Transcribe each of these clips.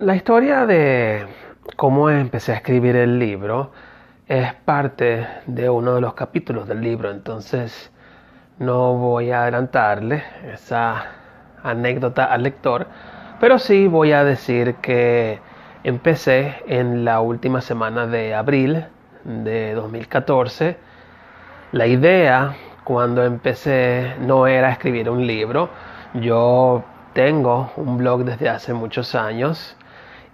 La historia de cómo empecé a escribir el libro es parte de uno de los capítulos del libro, entonces no voy a adelantarle esa anécdota al lector, pero sí voy a decir que empecé en la última semana de abril de 2014. La idea cuando empecé no era escribir un libro. Yo tengo un blog desde hace muchos años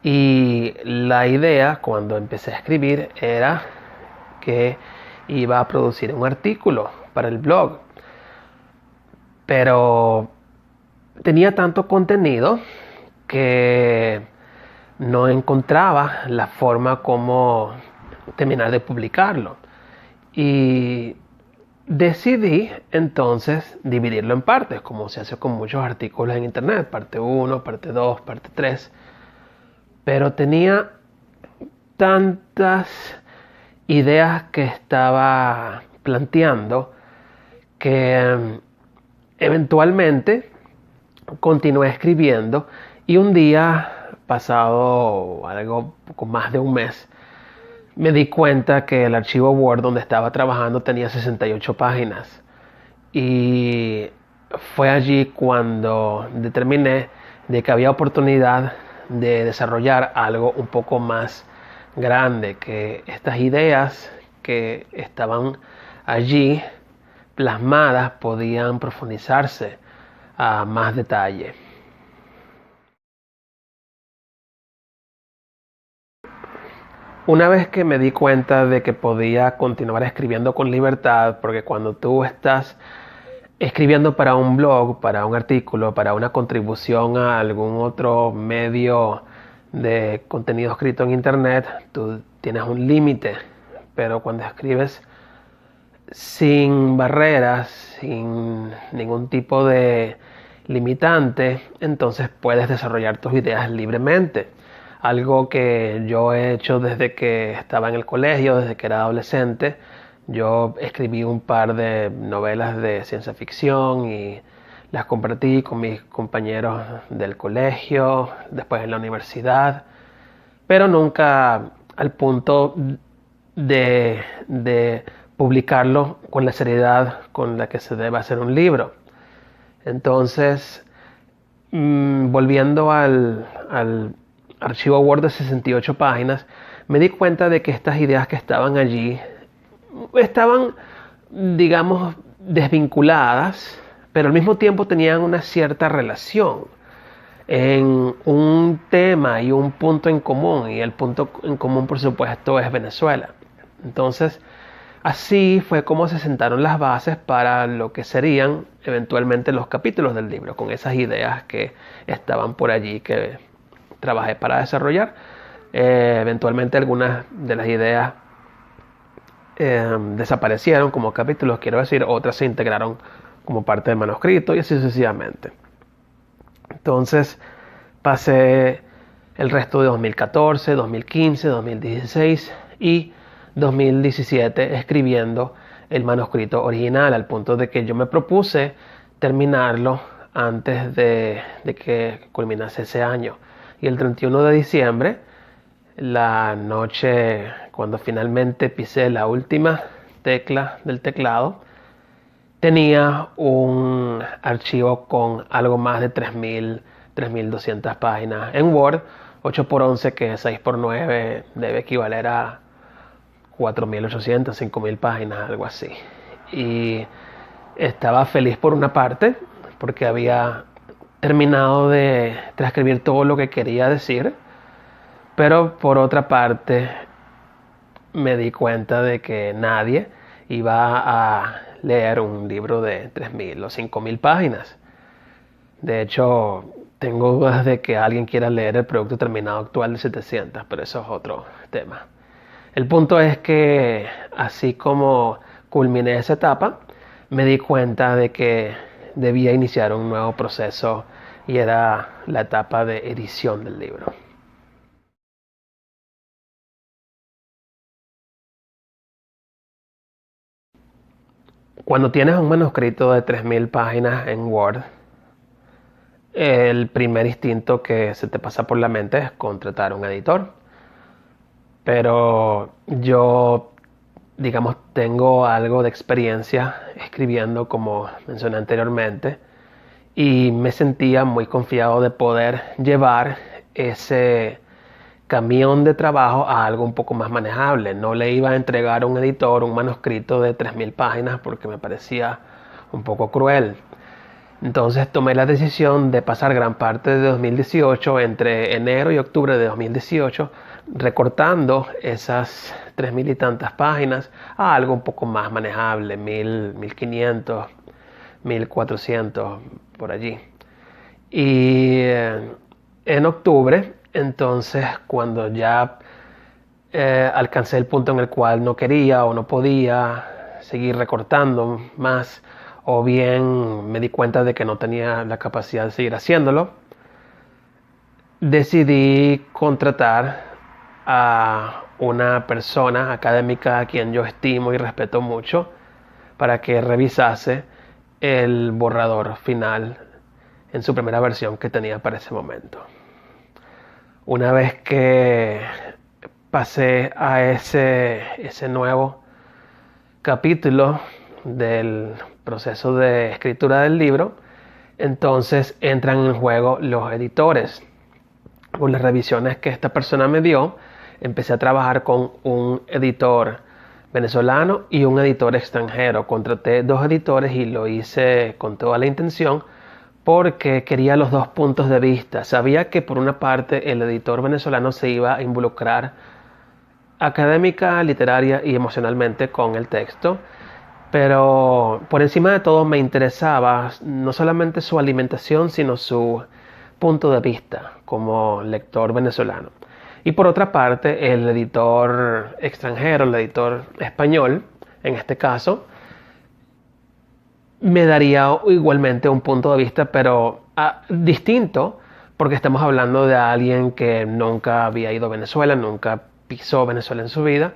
y la idea cuando empecé a escribir era que iba a producir un artículo para el blog. Pero tenía tanto contenido que no encontraba la forma como terminar de publicarlo. Y decidí entonces dividirlo en partes, como se hace con muchos artículos en internet, parte uno, parte 2, parte 3. Pero tenía tantas ideas que estaba planteando que eventualmente continué escribiendo y un día, pasado algo con más de un mes, me di cuenta que el archivo Word donde estaba trabajando tenía 68 páginas. Y fue allí cuando determiné de que había oportunidad de desarrollar algo un poco más grande, que estas ideas que estaban allí plasmadas podían profundizarse a más detalle. Una vez que me di cuenta de que podía continuar escribiendo con libertad, porque cuando tú estás escribiendo para un blog, para un artículo, para una contribución a algún otro medio de contenido escrito en internet, tú tienes un límite, pero cuando escribes sin barreras, sin ningún tipo de limitante, entonces puedes desarrollar tus ideas libremente. Algo que yo he hecho desde que estaba en el colegio, desde que era adolescente. Yo escribí un par de novelas de ciencia ficción y las compartí con mis compañeros del colegio, después en la universidad, pero nunca al punto de publicarlo con la seriedad con la que se debe hacer un libro. Entonces, volviendo al archivo Word de 68 páginas, me di cuenta de que estas ideas que estaban allí estaban, digamos, desvinculadas, pero al mismo tiempo tenían una cierta relación en un tema y un punto en común, y el punto en común, por supuesto, es Venezuela. Entonces, así fue como se sentaron las bases para lo que serían eventualmente los capítulos del libro, con esas ideas que estaban por allí que trabajé para desarrollar. Eventualmente algunas de las ideas desaparecieron como capítulos, quiero decir, otras se integraron como parte del manuscrito y así sucesivamente. Entonces pasé el resto de 2014, 2015, 2016 y 2017 escribiendo el manuscrito original, al punto de que yo me propuse terminarlo antes de que culminase ese año. Y el 31 de diciembre, la noche cuando finalmente pisé la última tecla del teclado, tenía un archivo con algo más de 3.200 páginas en Word, 8x11, que 6x9 debe equivaler a 4.800, 5.000 páginas, algo así. Y estaba feliz por una parte, porque había terminado de transcribir todo lo que quería decir, pero por otra parte me di cuenta de que nadie iba a leer un libro de 3.000 o 5.000 páginas. De hecho, tengo dudas de que alguien quiera leer el producto terminado actual de 700, pero eso es otro tema. El punto es que así como culminé esa etapa, me di cuenta de que debía iniciar un nuevo proceso y era la etapa de edición del libro. Cuando tienes un manuscrito de 3.000 páginas en Word, el primer instinto que se te pasa por la mente es contratar un editor. Pero yo, digamos, tengo algo de experiencia escribiendo, como mencioné anteriormente, y me sentía muy confiado de poder llevar ese camión de trabajo a algo un poco más manejable. No le iba a entregar a un editor un manuscrito de 3000 páginas porque me parecía un poco cruel. Entonces tomé la decisión de pasar gran parte de 2018, entre enero y octubre de 2018, recortando esas 3000 y tantas páginas a algo un poco más manejable, 1000, 1500, 1400, por allí. Y en octubre, entonces, cuando ya alcancé el punto en el cual no quería o no podía seguir recortando más, o bien me di cuenta de que no tenía la capacidad de seguir haciéndolo, decidí contratar a una persona académica a quien yo estimo y respeto mucho para que revisase el borrador final en su primera versión que tenía para ese momento. Una vez que pasé a ese nuevo capítulo del proceso de escritura del libro, entonces entran en juego los editores. Con las revisiones que esta persona me dio, empecé a trabajar con un editor venezolano y un editor extranjero. Contraté dos editores y lo hice con toda la intención porque quería los dos puntos de vista. Sabía que por una parte el editor venezolano se iba a involucrar académica, literaria y emocionalmente con el texto, pero por encima de todo me interesaba no solamente su alimentación, sino su punto de vista como lector venezolano. Y por otra parte, el editor extranjero, el editor español, en este caso, me daría igualmente un punto de vista, pero distinto, porque estamos hablando de alguien que nunca había ido a Venezuela, nunca pisó Venezuela en su vida,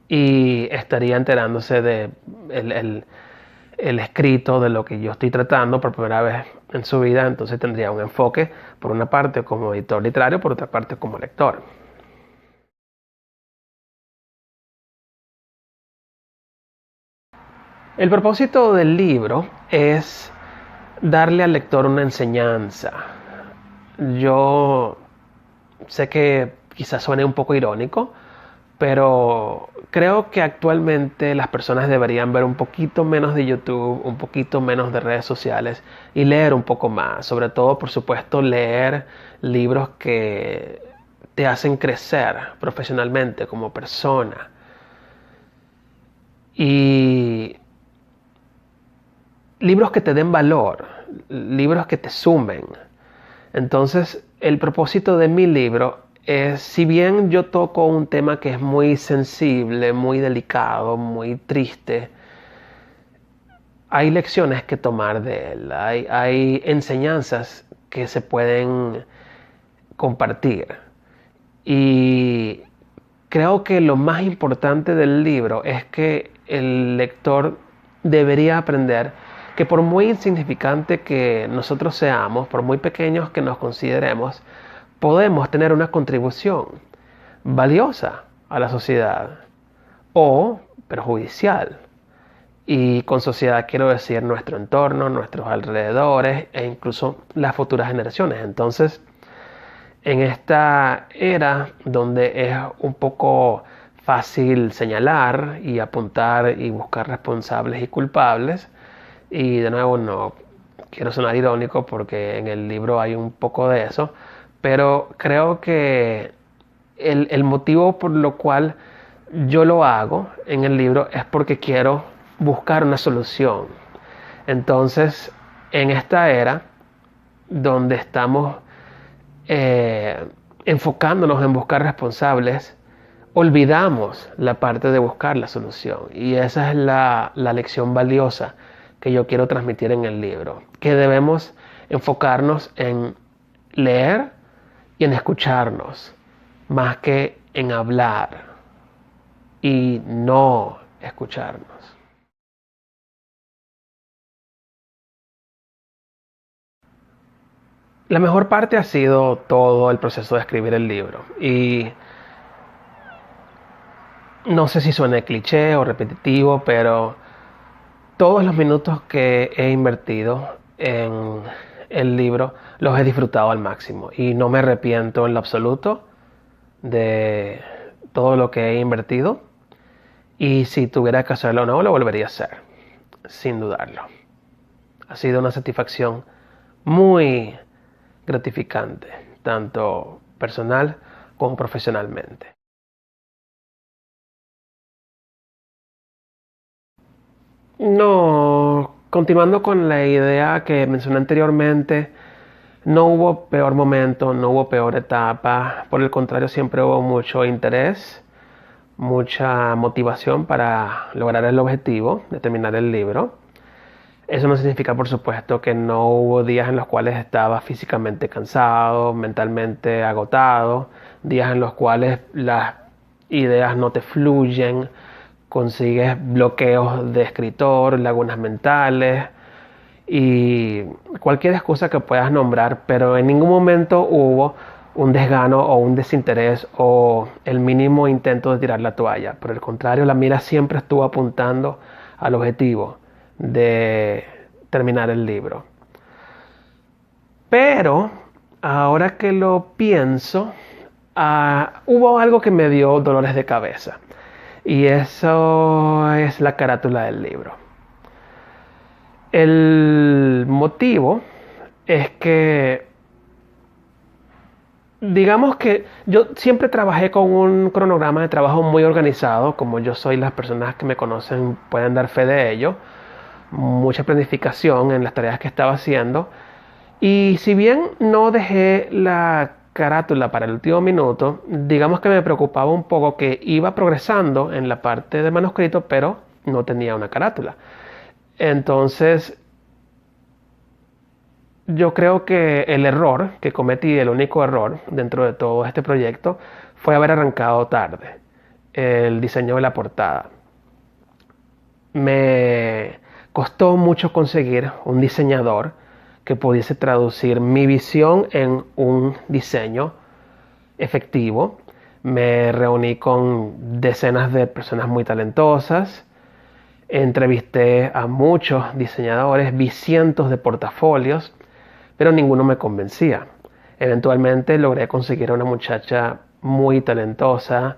y estaría enterándose de el escrito de lo que yo estoy tratando por primera vez en su vida. Entonces tendría un enfoque, por una parte como editor literario, por otra parte como lector. El propósito del libro es darle al lector una enseñanza. Yo sé que quizás suene un poco irónico, pero creo que actualmente las personas deberían ver un poquito menos de YouTube, un poquito menos de redes sociales y leer un poco más. Sobre todo, por supuesto, leer libros que te hacen crecer profesionalmente como persona. Y libros que te den valor, libros que te sumen. Entonces, el propósito de mi libro es, si bien yo toco un tema que es muy sensible, muy delicado, muy triste, hay lecciones que tomar de él, hay enseñanzas que se pueden compartir. Y creo que lo más importante del libro es que el lector debería aprender que por muy insignificante que nosotros seamos, por muy pequeños que nos consideremos, podemos tener una contribución valiosa a la sociedad o perjudicial. Y con sociedad quiero decir nuestro entorno, nuestros alrededores e incluso las futuras generaciones. Entonces, en esta era donde es un poco fácil señalar y apuntar y buscar responsables y culpables, y de nuevo no quiero sonar irónico porque en el libro hay un poco de eso, pero creo que el motivo por lo cual yo lo hago en el libro es porque quiero buscar una solución. Entonces, en esta era donde estamos enfocándonos en buscar responsables, olvidamos la parte de buscar la solución. Y esa es la lección valiosa que yo quiero transmitir en el libro, que debemos enfocarnos en leer y en escucharnos, más que en hablar y no escucharnos. La mejor parte ha sido todo el proceso de escribir el libro. Y no sé si suene cliché o repetitivo, pero todos los minutos que he invertido en el libro los he disfrutado al máximo. Y no me arrepiento en lo absoluto de todo lo que he invertido. Y si tuviera que hacerlo o no, lo volvería a hacer, sin dudarlo. Ha sido una satisfacción muy gratificante, tanto personal como profesionalmente. No, continuando con la idea que mencioné anteriormente, no hubo peor momento, no hubo peor etapa, por el contrario siempre hubo mucho interés, mucha motivación para lograr el objetivo de terminar el libro. Eso no significa, por supuesto, que no hubo días en los cuales estaba físicamente cansado, mentalmente agotado, días en los cuales las ideas no te fluyen, consigues bloqueos de escritor, lagunas mentales y cualquier excusa que puedas nombrar, pero en ningún momento hubo un desgano o un desinterés o el mínimo intento de tirar la toalla. Por el contrario, la mira siempre estuvo apuntando al objetivo de terminar el libro. Pero ahora que lo pienso, hubo algo que me dio dolores de cabeza. Y eso es la carátula del libro. El motivo es que, digamos que yo siempre trabajé con un cronograma de trabajo muy organizado, como yo soy, las personas que me conocen pueden dar fe de ello, mucha planificación en las tareas que estaba haciendo. Y si bien no dejé la carátula para el último minuto, digamos que me preocupaba un poco que iba progresando en la parte de manuscrito, pero no tenía una carátula. Entonces, yo creo que el error que cometí, el único error dentro de todo este proyecto, fue haber arrancado tarde el diseño de la portada. Me costó mucho conseguir un diseñador que pudiese traducir mi visión en un diseño efectivo. Me reuní con decenas de personas muy talentosas, entrevisté a muchos diseñadores, vi cientos de portafolios, pero ninguno me convencía. Eventualmente logré conseguir a una muchacha muy talentosa,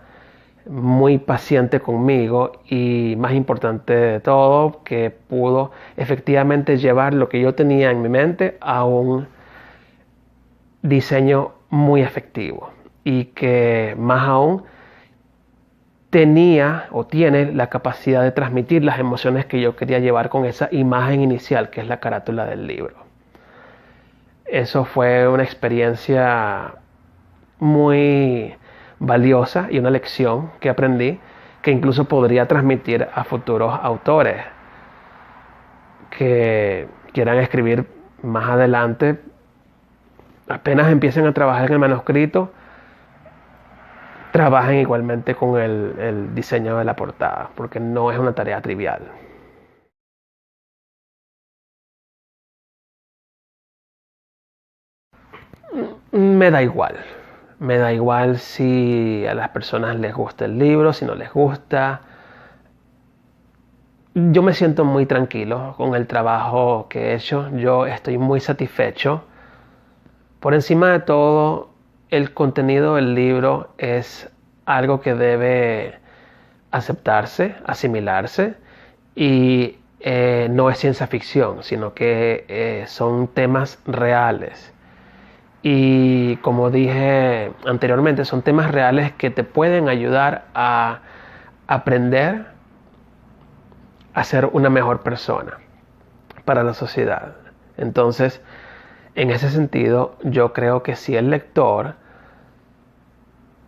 muy paciente conmigo y más importante de todo, que pudo efectivamente llevar lo que yo tenía en mi mente a un diseño muy efectivo y que más aún tenía o tiene la capacidad de transmitir las emociones que yo quería llevar con esa imagen inicial que es la carátula del libro. Eso fue una experiencia muy valiosa y una lección que aprendí que incluso podría transmitir a futuros autores que quieran escribir más adelante, apenas empiecen a trabajar en el manuscrito, trabajen igualmente con el diseño de la portada, porque no es una tarea trivial. Me da igual. Me da igual si a las personas les gusta el libro, si no les gusta. Yo me siento muy tranquilo con el trabajo que he hecho. Yo estoy muy satisfecho. Por encima de todo, el contenido del libro es algo que debe aceptarse, asimilarse y no es ciencia ficción, sino que son temas reales. Y como dije anteriormente, son temas reales que te pueden ayudar a aprender a ser una mejor persona para la sociedad. Entonces, en ese sentido, yo creo que si el lector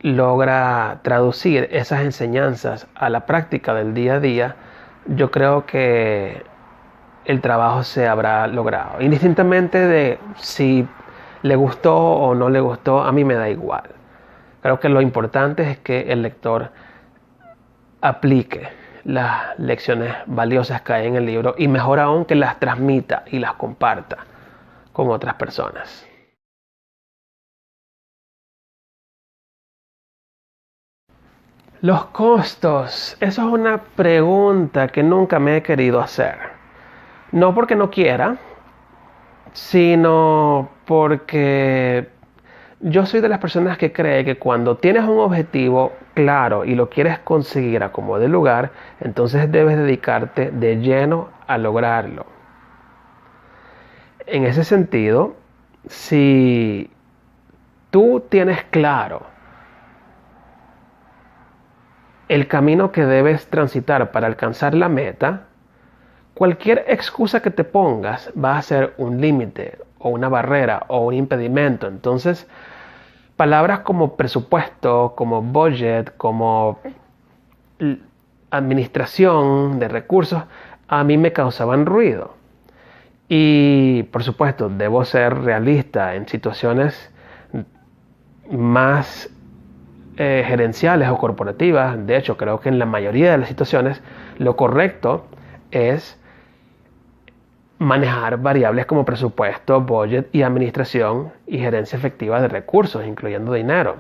logra traducir esas enseñanzas a la práctica del día a día, yo creo que el trabajo se habrá logrado. Indistintamente de si le gustó o no le gustó, a mí me da igual. Creo que lo importante es que el lector aplique las lecciones valiosas que hay en el libro y mejor aún que las transmita y las comparta con otras personas. Los costos, eso es una pregunta que nunca me he querido hacer. No porque no quiera, sino porque yo soy de las personas que cree que cuando tienes un objetivo claro y lo quieres conseguir a como de lugar, entonces debes dedicarte de lleno a lograrlo. En ese sentido, si tú tienes claro el camino que debes transitar para alcanzar la meta, cualquier excusa que te pongas va a ser un límite o una barrera o un impedimento. Entonces, palabras como presupuesto, como budget, como administración de recursos, a mí me causaban ruido. Y por supuesto, debo ser realista en situaciones más gerenciales o corporativas. De hecho, creo que en la mayoría de las situaciones lo correcto es manejar variables como presupuesto, budget y administración y gerencia efectiva de recursos, incluyendo dinero.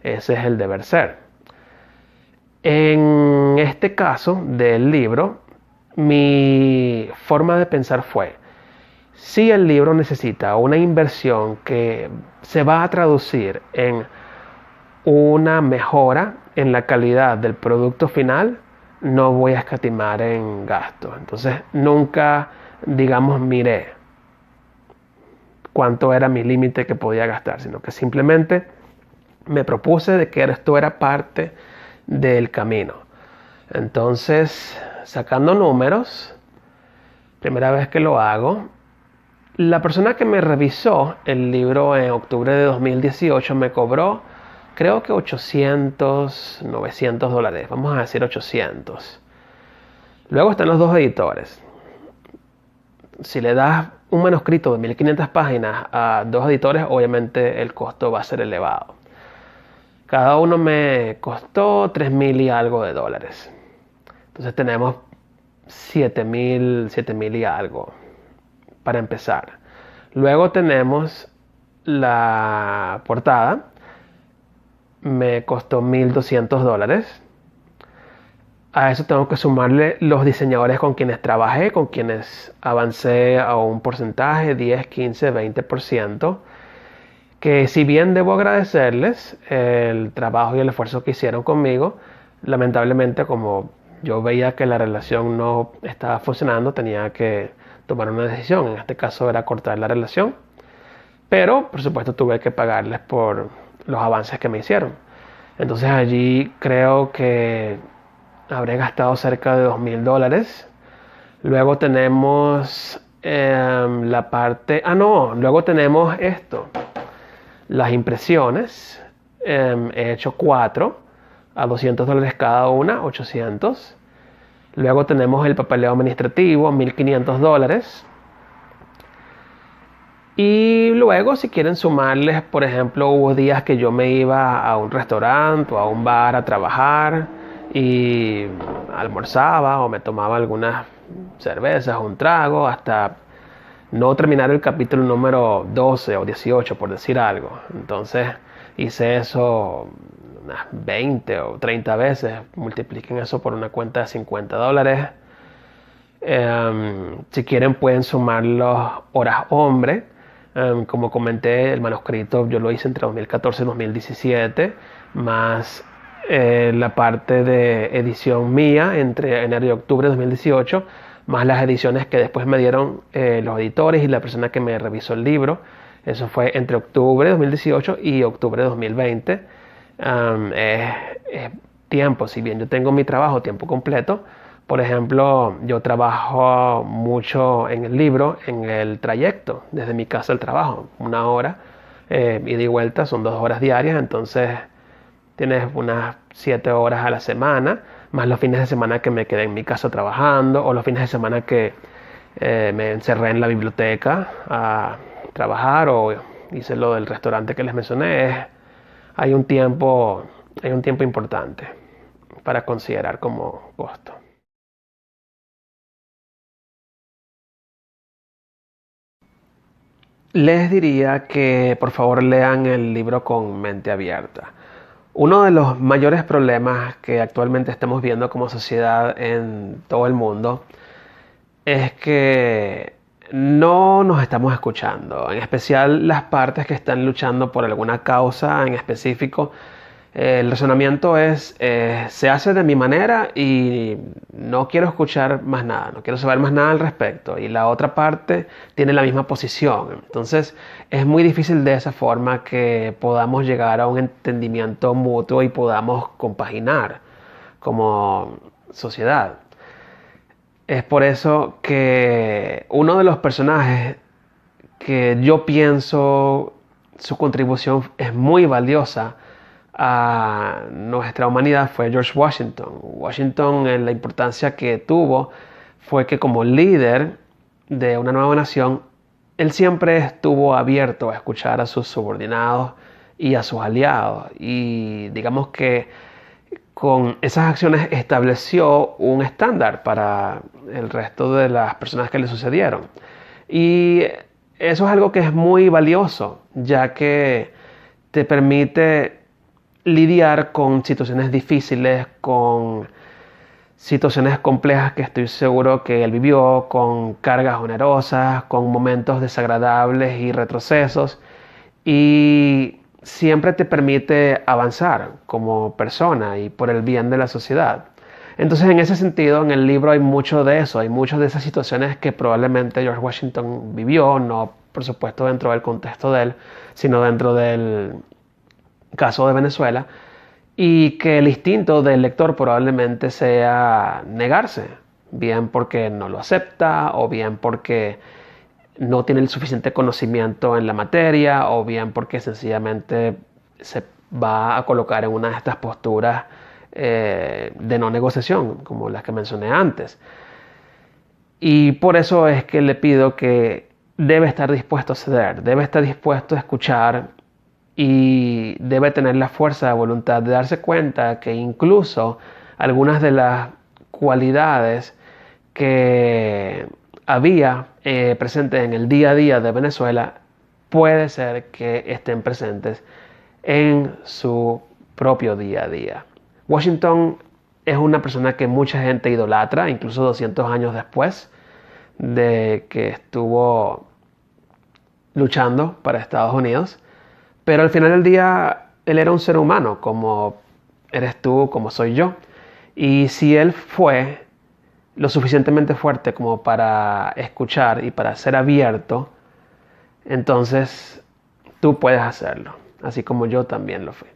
Ese es el deber ser. En este caso del libro, mi forma de pensar fue, si el libro necesita una inversión que se va a traducir en una mejora en la calidad del producto final, no voy a escatimar en gastos. Entonces nunca, digamos, miré cuánto era mi límite que podía gastar, sino que simplemente me propuse de que esto era parte del camino. Entonces, sacando números, primera vez que lo hago, la persona que me revisó el libro en octubre de 2018 me cobró, creo que 800, 900 dólares, vamos a decir 800. Luego están los dos editores. Si le das un manuscrito de 1500 páginas a dos editores, obviamente el costo va a ser elevado. Cada uno me costó 3000 y algo de dólares. Entonces tenemos 7000 y algo para empezar. Luego tenemos la portada. Me costó 1200 dólares. A eso tengo que sumarle los diseñadores con quienes trabajé, con quienes avancé a un porcentaje, 10, 15, 20%. Que si bien debo agradecerles el trabajo y el esfuerzo que hicieron conmigo, lamentablemente como yo veía que la relación no estaba funcionando, tenía que tomar una decisión. En este caso era cortar la relación. Pero, por supuesto, tuve que pagarles por los avances que me hicieron. Entonces allí creo que habré gastado cerca de 2000 dólares. Luego tenemos la parte... Ah, no, luego tenemos esto. Las impresiones. He hecho 4 a 200 dólares cada una, 800. Luego tenemos el papeleo administrativo, 1500 dólares. Y luego, si quieren sumarles, por ejemplo, hubo días que yo me iba a un restaurante o a un bar a trabajar y almorzaba o me tomaba algunas cervezas o un trago hasta no terminar el capítulo número 12 o 18, por decir algo. Entonces hice eso unas 20 o 30 veces. Multipliquen eso por una cuenta de 50 dólares. Si quieren pueden sumar las horas hombre. Como comenté, el manuscrito yo lo hice entre 2014 y 2017, más la parte de edición mía entre enero y octubre de 2018, más las ediciones que después me dieron los editores y la persona que me revisó el libro. Eso fue entre octubre de 2018 y octubre de 2020. Es tiempo, si bien yo tengo mi trabajo tiempo completo. Por ejemplo, yo trabajo mucho en el libro, en el trayecto, desde mi casa al trabajo, 1 hora, ida y vuelta, son 2 horas diarias, entonces tienes unas 7 horas a la semana, más los fines de semana que me quedé en mi casa trabajando, o los fines de semana que me encerré en la biblioteca a trabajar, o hice lo del restaurante que les mencioné. Hay un tiempo importante para considerar como costo. Les diría que por favor lean el libro con mente abierta. Uno de los mayores problemas que actualmente estamos viendo como sociedad en todo el mundo es que no nos estamos escuchando, en especial las partes que están luchando por alguna causa en específico. El razonamiento es, se hace de mi manera y no quiero escuchar más nada, no quiero saber más nada al respecto. Y la otra parte tiene la misma posición. Entonces es muy difícil de esa forma que podamos llegar a un entendimiento mutuo y podamos compaginar como sociedad. Es por eso que uno de los personajes que yo pienso su contribución es muy valiosa a nuestra humanidad fue George Washington. Washington, la importancia que tuvo fue que como líder de una nueva nación, él siempre estuvo abierto a escuchar a sus subordinados y a sus aliados. Y digamos que con esas acciones estableció un estándar para el resto de las personas que le sucedieron. Y eso es algo que es muy valioso, ya que te permite lidiar con situaciones difíciles, con situaciones complejas que estoy seguro que él vivió, con cargas onerosas, con momentos desagradables y retrocesos, y siempre te permite avanzar como persona y por el bien de la sociedad. Entonces, en ese sentido, en el libro hay mucho de eso, hay muchas de esas situaciones que probablemente George Washington vivió, no por supuesto dentro del contexto de él, sino dentro del caso de Venezuela, y que el instinto del lector probablemente sea negarse, bien porque no lo acepta, o bien porque no tiene el suficiente conocimiento en la materia, o bien porque sencillamente se va a colocar en una de estas posturas de no negociación, como las que mencioné antes. Y por eso es que le pido que debe estar dispuesto a ceder, debe estar dispuesto a escuchar y debe tener la fuerza de voluntad de darse cuenta que incluso algunas de las cualidades que había presentes en el día a día de Venezuela puede ser que estén presentes en su propio día a día. Washington es una persona que mucha gente idolatra, incluso 200 años después de que estuvo luchando para Estados Unidos. Pero al final del día, él era un ser humano, como eres tú, como soy yo. Y si él fue lo suficientemente fuerte como para escuchar y para ser abierto, entonces tú puedes hacerlo, así como yo también lo fui.